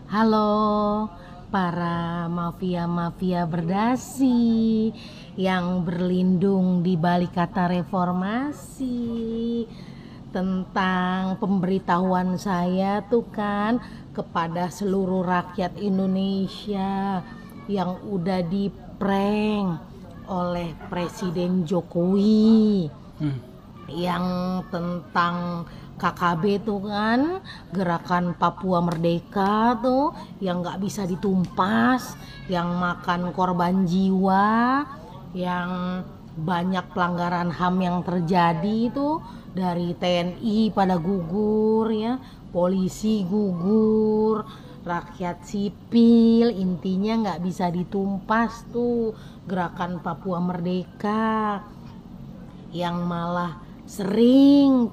Halo para mafia-mafia berdasi yang berlindung di balik kata reformasi. Tentang pemberitahuan saya tuh kan kepada seluruh rakyat Indonesia yang udah diprank oleh Presiden Jokowi. Yang tentang KKB tuh kan, gerakan Papua Merdeka tuh yang nggak bisa ditumpas, yang makan korban jiwa, yang banyak pelanggaran HAM yang terjadi itu, dari TNI pada gugur ya, polisi gugur, rakyat sipil, intinya nggak bisa ditumpas tuh gerakan Papua Merdeka. Yang malah sering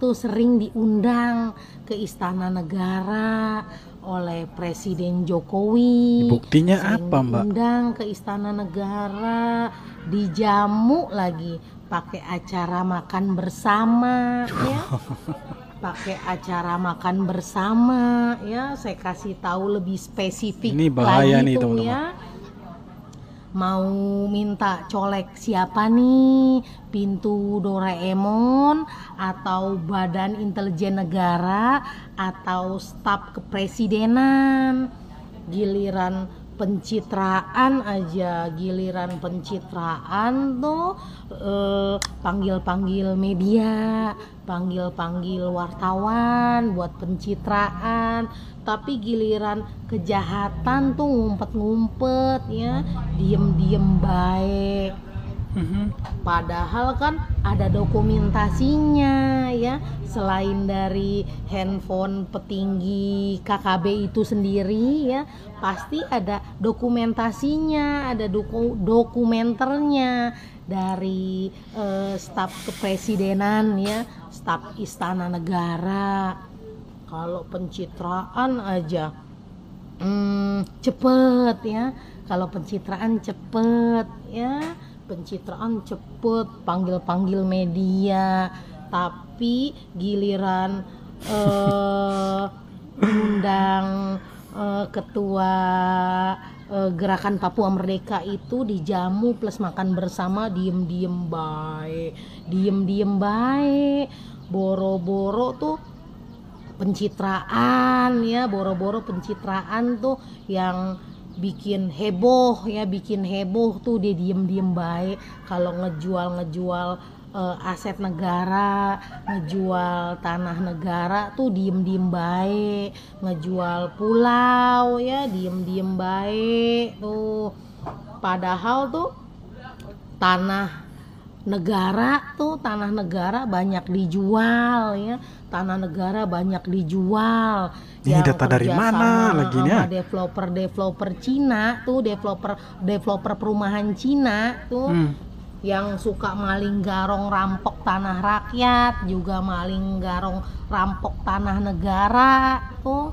diundang ke Istana Negara oleh Presiden Jokowi. Buktinya Sering apa, Mbak? diundang ke Istana Negara, dijamu lagi pakai acara makan bersama ya. Pakai acara makan bersama ya. Saya kasih tahu lebih spesifik Ini bahaya lagi nih, tuh teman-teman. ya. Mau minta colek siapa nih? Pintu Doraemon atau Badan Intelijen Negara atau staf kepresidenan? Giliran pencitraan aja, giliran pencitraan tuh panggil-panggil media, panggil-panggil wartawan buat pencitraan. Tapi giliran kejahatan tuh ngumpet-ngumpet ya, diem-diem baik. Padahal kan ada dokumentasinya ya, selain dari handphone petinggi KKB itu sendiri ya, pasti ada dokumentasinya, ada dokumenternya dari staf kepresidenan ya, staf Istana Negara. Kalau pencitraan aja cepet ya, kalau pencitraan cepet ya, pencitraan cepet, panggil-panggil media. Tapi giliran undang ketua gerakan Papua Merdeka itu dijamu plus makan bersama, diem-diem baik, boro-boro tuh pencitraan ya, boro-boro pencitraan tuh yang bikin heboh tuh dia diem baik. Kalau ngejual aset negara, ngejual tanah negara tuh diem baik, ngejual pulau ya diem baik tuh. Padahal tuh tanah negara banyak dijual ya, tanah negara banyak dijual. Ini Yang data dari mana lagi nih? sama developer Cina tuh, developer perumahan Cina tuh, yang suka maling garong rampok tanah rakyat, juga maling garong rampok tanah negara tuh,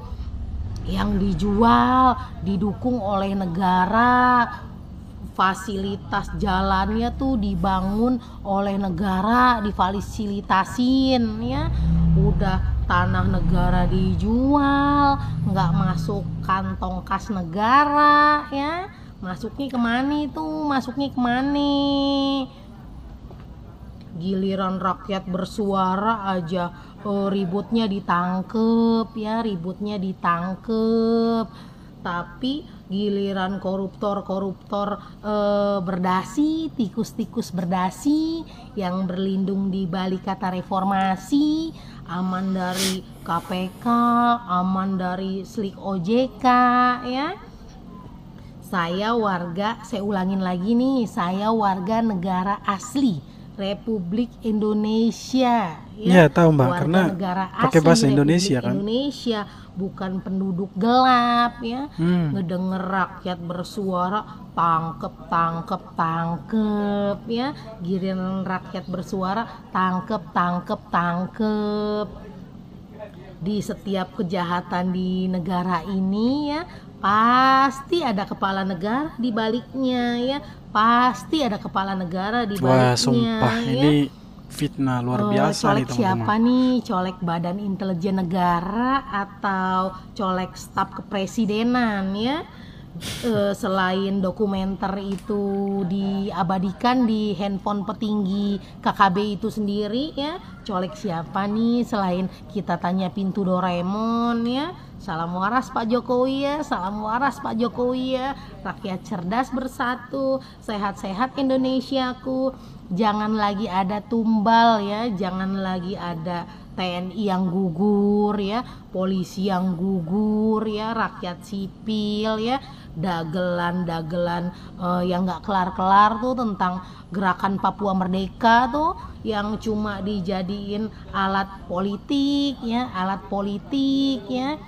yang dijual didukung oleh negara. Fasilitas jalannya tuh dibangun oleh negara, difasilitasin ya. Udah tanah negara dijual, nggak masuk kantong kas negara ya. Masuknya kemana tuh? Giliran rakyat bersuara aja ributnya ditangkep. Tapi giliran koruptor berdasi, tikus berdasi yang berlindung di balik kata reformasi, aman dari KPK, aman dari slik OJK ya. Saya ulangin lagi nih, saya warga negara asli Republik Indonesia Iya, tahu, Mbak, warga karena negara pakai asli bahasa Republik Indonesia kan. Indonesia, bukan penduduk gelap ya. Ngedenger rakyat bersuara tangkep ya, giliran rakyat bersuara tangkep. Di setiap kejahatan di negara ini ya, pasti ada kepala negara di baliknya ya, pasti ada kepala negara di baliknya. Wah, sumpah ya. ini fitnah luar biasa nih Colek siapa teman-teman. nih? Colek Badan Intelijen Negara atau colek staf kepresidenan ya? Selain dokumenter itu diabadikan di handphone petinggi KKB itu sendiri ya, colek siapa nih selain kita tanya pintu Doraemon ya? Salam waras Pak Jokowi ya, salam waras Pak Jokowi ya. Rakyat cerdas bersatu, sehat-sehat Indonesiaku. Jangan lagi ada tumbal ya, jangan lagi ada TNI yang gugur ya, polisi yang gugur ya, rakyat sipil ya, dagelan-dagelan yang nggak kelar-kelar tuh tentang gerakan Papua Merdeka tuh yang cuma dijadiin alat politik ya, alat politik ya,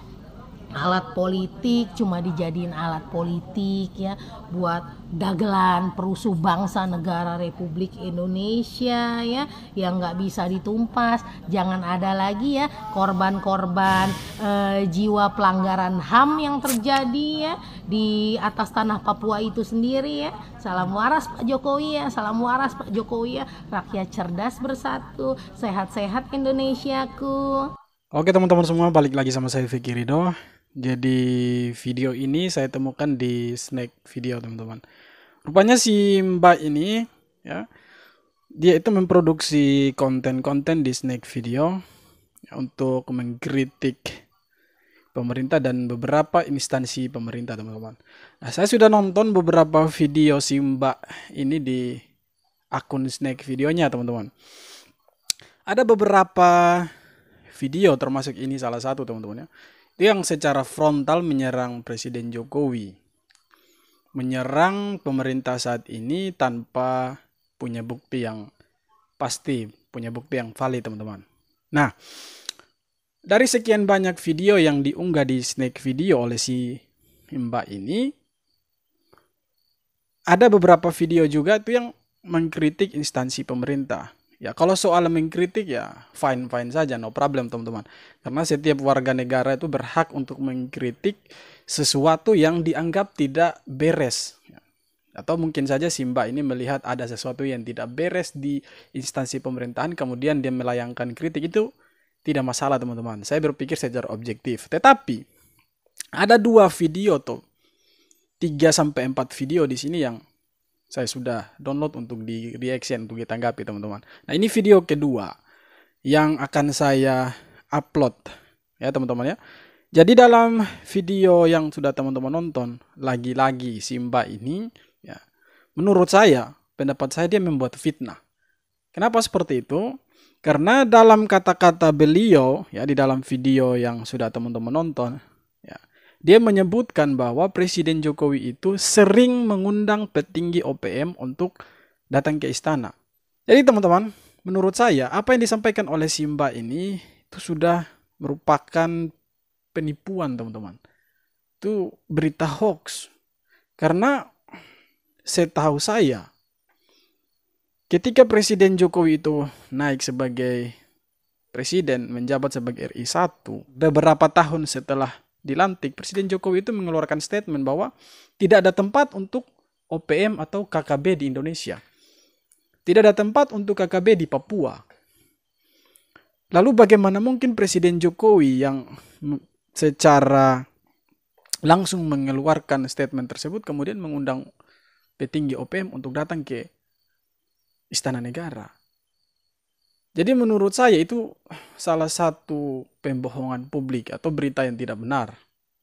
alat politik cuma dijadiin alat politik ya buat dagelan perusuh bangsa negara Republik Indonesia ya yang nggak bisa ditumpas. Jangan ada lagi ya korban-korban jiwa pelanggaran HAM yang terjadi ya di atas tanah Papua itu sendiri ya. Salam waras Pak Jokowi ya, salam waras Pak Jokowi ya. Rakyat cerdas bersatu, sehat-sehat Indonesiaku. Oke teman-teman semua, balik lagi sama saya Vicky Ridho. Jadi video ini saya temukan di Snack Video teman-teman. Rupanya si Mbak ini ya, dia itu memproduksi konten-konten di Snack Video ya, untuk mengkritik pemerintah dan beberapa instansi pemerintah teman-teman. Nah, saya sudah nonton beberapa video si Mbak ini di akun Snack Videonya teman-teman. Ada beberapa video termasuk ini salah satu teman-teman ya. Itu yang secara frontal menyerang Presiden Jokowi. Menyerang pemerintah saat ini tanpa punya bukti yang pasti, punya bukti yang valid teman-teman. Nah, dari sekian banyak video yang diunggah di Snack Video oleh si Mbak ini, ada beberapa video juga itu yang mengkritik instansi pemerintah. Ya, kalau soal mengkritik ya fine-fine saja, no problem teman-teman. Karena setiap warga negara itu berhak untuk mengkritik sesuatu yang dianggap tidak beres. Atau mungkin saja si Mbak ini melihat ada sesuatu yang tidak beres di instansi pemerintahan, kemudian dia melayangkan kritik, itu tidak masalah teman-teman. Saya berpikir secara objektif. Tetapi ada 2 video tuh, 3-4 video di sini yang saya sudah download untuk di reaction, untuk ditanggapi teman-teman. Nah, ini video kedua yang akan saya upload ya teman-teman ya. Jadi dalam video yang sudah teman-teman nonton, lagi-lagi si Mbak ini ya, menurut saya, pendapat saya dia membuat fitnah. Kenapa seperti itu? Karena dalam kata-kata beliau ya di dalam video yang sudah teman-teman nonton ya, dia menyebutkan bahwa Presiden Jokowi itu sering mengundang petinggi OPM untuk datang ke istana. Jadi teman-teman, menurut saya apa yang disampaikan oleh si Mbak ini itu sudah merupakan penipuan teman-teman. Itu berita hoax. Karena setahu saya, ketika Presiden Jokowi itu naik sebagai presiden, menjabat sebagai RI 1, beberapa tahun setelah dilantik, Presiden Jokowi itu mengeluarkan statement bahwa tidak ada tempat untuk OPM atau KKB di Indonesia. Tidak ada tempat untuk KKB di Papua. Lalu bagaimana mungkin Presiden Jokowi yang secara langsung mengeluarkan statement tersebut kemudian mengundang petinggi OPM untuk datang ke Istana Negara? Jadi menurut saya itu salah satu pembohongan publik atau berita yang tidak benar.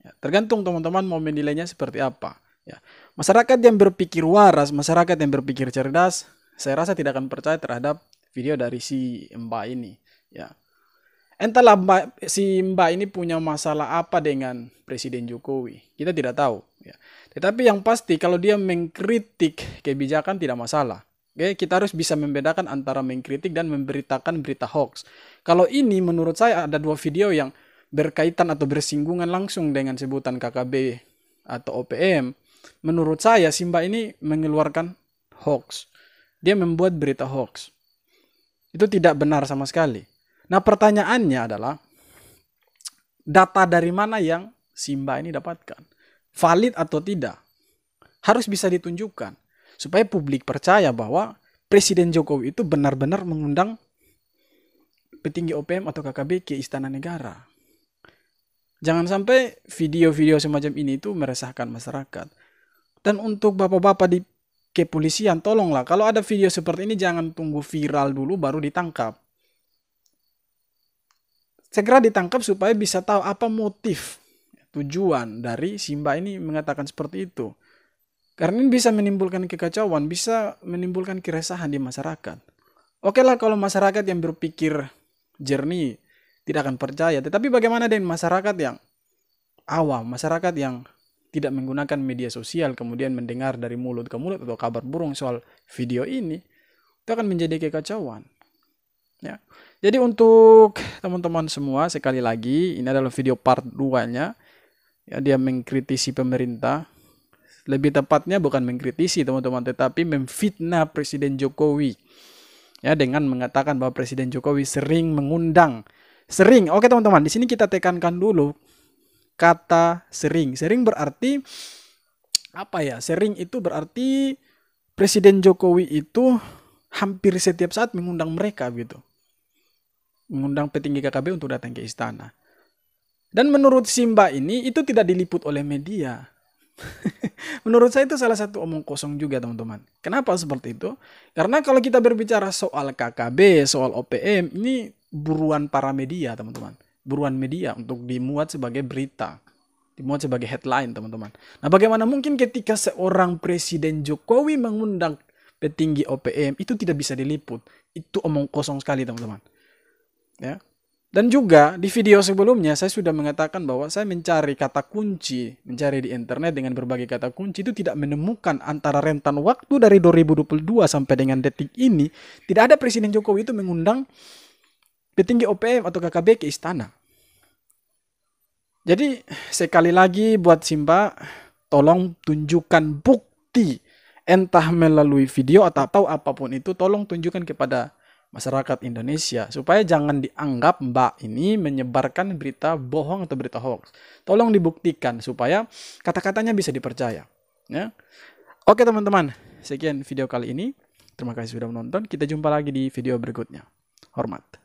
Ya, tergantung teman-teman mau menilainya seperti apa. Ya, masyarakat yang berpikir waras, masyarakat yang berpikir cerdas, saya rasa tidak akan percaya terhadap video dari si Mbak ini. Ya, entahlah si Mbak ini punya masalah apa dengan Presiden Jokowi, kita tidak tahu. Ya. Tetapi yang pasti kalau dia mengkritik kebijakan tidak masalah. Oke, kita harus bisa membedakan antara mengkritik dan memberitakan berita hoax. Kalau ini menurut saya ada 2 video yang berkaitan atau bersinggungan langsung dengan sebutan KKB atau OPM. Menurut saya si Mbak ini mengeluarkan hoax. Dia membuat berita hoax. Itu tidak benar sama sekali. Nah, pertanyaannya adalah data dari mana yang si Mbak ini dapatkan? Valid atau tidak? Harus bisa ditunjukkan. Supaya publik percaya bahwa Presiden Jokowi itu benar-benar mengundang petinggi OPM atau KKB ke istana negara. Jangan sampai video-video semacam ini itu meresahkan masyarakat. Dan untuk bapak-bapak di kepolisian, tolonglah kalau ada video seperti ini jangan tunggu viral dulu baru ditangkap. Segera ditangkap supaya bisa tahu apa motif, tujuan dari Simba ini mengatakan seperti itu. Karena ini bisa menimbulkan kekacauan, bisa menimbulkan keresahan di masyarakat. Oke lah kalau masyarakat yang berpikir jernih tidak akan percaya. Tetapi bagaimana dengan masyarakat yang awam, masyarakat yang tidak menggunakan media sosial, kemudian mendengar dari mulut ke mulut atau kabar burung soal video ini, itu akan menjadi kekacauan. Ya. Jadi untuk teman-teman semua, sekali lagi, ini adalah video part 2-nya. Ya, dia mengkritisi pemerintah. Lebih tepatnya bukan mengkritisi teman-teman, tetapi memfitnah Presiden Jokowi. Ya, dengan mengatakan bahwa Presiden Jokowi sering mengundang. Sering, oke teman-teman, di sini kita tekankan dulu kata sering. Sering berarti apa ya? Sering itu berarti Presiden Jokowi itu hampir setiap saat mengundang mereka gitu. Mengundang petinggi KKB untuk datang ke istana. Dan menurut Simba ini itu tidak diliput oleh media. Menurut saya itu salah satu omong kosong juga teman-teman. Kenapa seperti itu? Karena kalau kita berbicara soal KKB, soal OPM, ini buruan para media teman-teman. Buruan media untuk dimuat sebagai berita. Dimuat sebagai headline teman-teman. Nah bagaimana mungkin ketika seorang Presiden Jokowi mengundang petinggi OPM itu tidak bisa diliput. Itu omong kosong sekali teman-teman. Ya. Dan juga di video sebelumnya saya sudah mengatakan bahwa saya mencari kata kunci, mencari di internet dengan berbagai kata kunci itu tidak menemukan antara rentan waktu dari 2022 sampai dengan detik ini, tidak ada Presiden Jokowi itu mengundang petinggi OPM atau KKB ke istana. Jadi sekali lagi buat Simba, tolong tunjukkan bukti, entah melalui video atau apapun itu, tolong tunjukkan kepada masyarakat Indonesia supaya jangan dianggap Mbak ini menyebarkan berita bohong atau berita hoax. Tolong dibuktikan supaya kata-katanya bisa dipercaya. Ya. Oke teman-teman, sekian video kali ini. Terima kasih sudah menonton. Kita jumpa lagi di video berikutnya. Hormat.